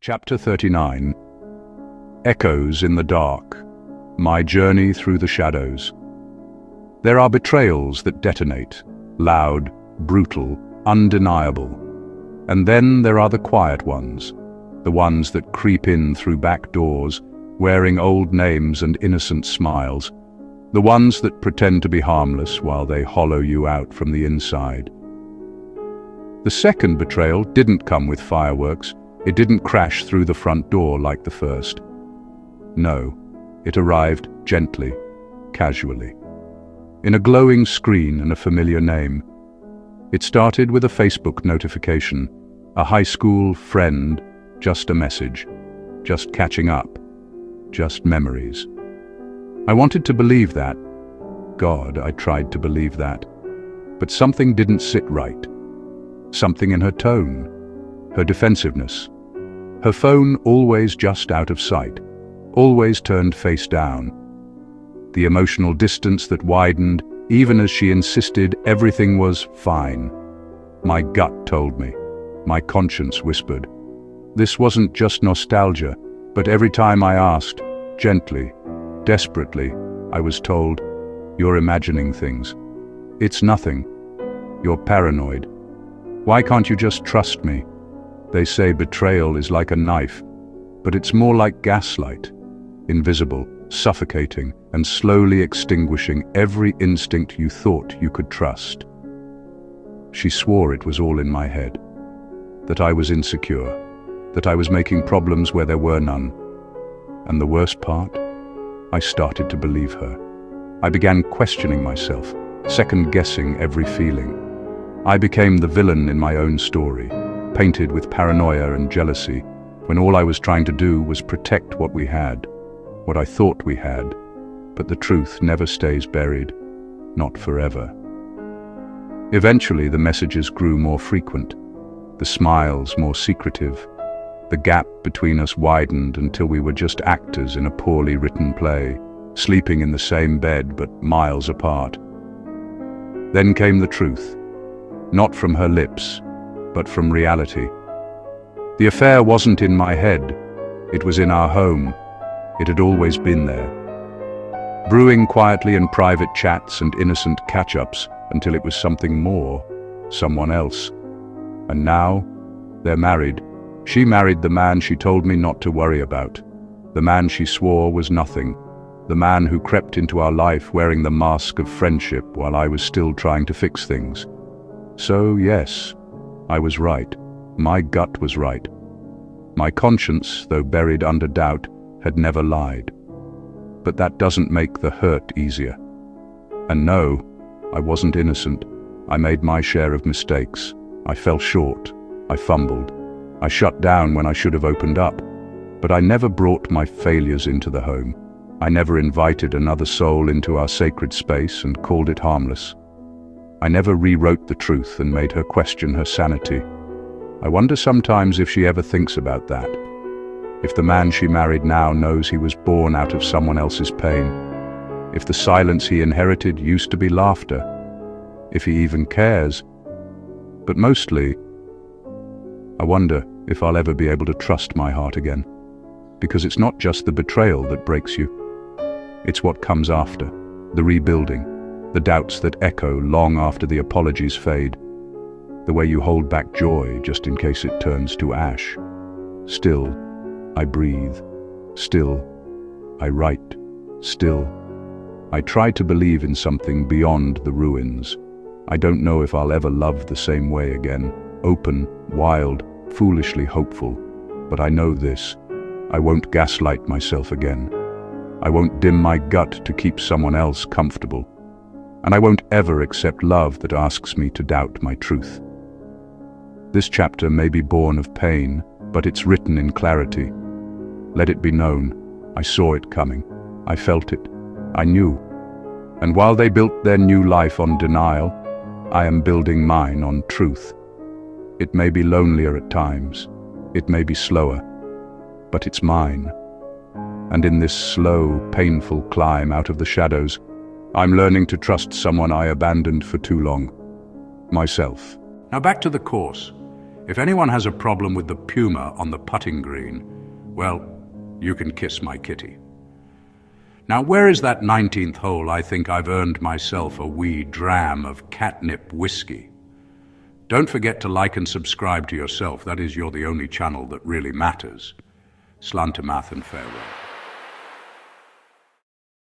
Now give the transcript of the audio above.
Chapter 39. Echoes in the Dark. My Journey Through the Shadows. There are betrayals that detonate, loud, brutal, undeniable. And then there are the quiet ones, the ones that creep in through back doors, wearing old names and innocent smiles, the ones that pretend to be harmless while they hollow you out from the inside. The second betrayal didn't come with fireworks. It didn't crash through the front door like the first. No, it arrived gently, casually, in a glowing screen and a familiar name. It started with a Facebook notification, a high school friend, just a message, just catching up, just memories. I wanted to believe that. God, I tried to believe that. But something didn't sit right. Something in her tone, her defensiveness. Her phone always just out of sight, always turned face down. The emotional distance that widened, even as she insisted everything was fine. My gut told me, my conscience whispered. This wasn't just nostalgia, but every time I asked, gently, desperately, I was told, "You're imagining things. It's nothing. You're paranoid. Why can't you just trust me?" They say betrayal is like a knife, but it's more like gaslight, invisible, suffocating, and slowly extinguishing every instinct you thought you could trust. She swore it was all in my head, that I was insecure, that I was making problems where there were none. And the worst part? I started to believe her. I began questioning myself, second-guessing every feeling. I became the villain in my own story, painted with paranoia and jealousy, when all I was trying to do was protect what we had, what I thought we had. But the truth never stays buried, not forever. Eventually, the messages grew more frequent, the smiles more secretive. The gap between us widened until we were just actors in a poorly written play, sleeping in the same bed but miles apart. Then came the truth, not from her lips, but from reality. The affair wasn't in my head, it was in our home. It had always been there. Brewing quietly in private chats and innocent catch-ups until it was something more, someone else. And now, they're married. She married the man she told me not to worry about, the man she swore was nothing, the man who crept into our life wearing the mask of friendship while I was still trying to fix things. So yes, I was right. My gut was right. My conscience, though buried under doubt, had never lied. But that doesn't make the hurt easier. And no, I wasn't innocent. I made my share of mistakes. I fell short. I fumbled. I shut down when I should have opened up. But I never brought my failures into the home. I never invited another soul into our sacred space and called it harmless. I never rewrote the truth and made her question her sanity. I wonder sometimes if she ever thinks about that. If the man she married now knows he was born out of someone else's pain. If the silence he inherited used to be laughter. If he even cares. But mostly, I wonder if I'll ever be able to trust my heart again. Because it's not just the betrayal that breaks you. It's what comes after, the rebuilding, the doubts that echo long after the apologies fade, the way you hold back joy just in case it turns to ash. Still, I breathe. Still, I write. Still, I try to believe in something beyond the ruins. I don't know if I'll ever love the same way again, open, wild, foolishly hopeful. But I know this, I won't gaslight myself again. I won't dim my gut to keep someone else comfortable. And I won't ever accept love that asks me to doubt my truth. This chapter may be born of pain, but it's written in clarity. Let it be known, I saw it coming. I felt it. I knew. And while they built their new life on denial, I am building mine on truth. It may be lonelier at times. It may be slower. But it's mine. And in this slow, painful climb out of the shadows, I'm learning to trust someone I abandoned for too long. Myself. Now back to the course. If anyone has a problem with the Puma on the putting green, well, you can kiss my kitty. Now, where is that 19th hole? I think I've earned myself a wee dram of catnip whiskey. Don't forget to like and subscribe to yourself. That is, you're the only channel that really matters. Slán to math and farewell.